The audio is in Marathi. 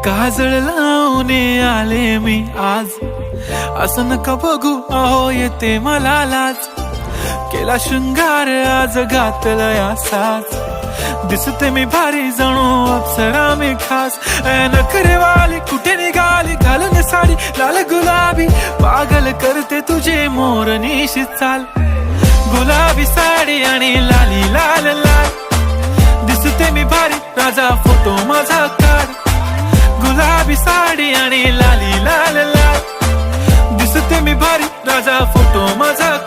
काजळ लावून आले मी आज, असं नका बघू अहो येते मला लाज. केला शृंगार आज घातला असाच, दिसते मी भारी जणू अप्सरा मी खास. नखरेवाली कुठे निघाली घालून साडी लाल गुलाबी, पागल करते तुझे मोरनीशी चाल. गुलाबी साडी आणि लाली लाल लाल, दिसते मी भारी राजा फोटो माझा काढ. गुलाबी साडी आणि लाली लाल लाल, दिसते मी भारी राजा फोटो माझा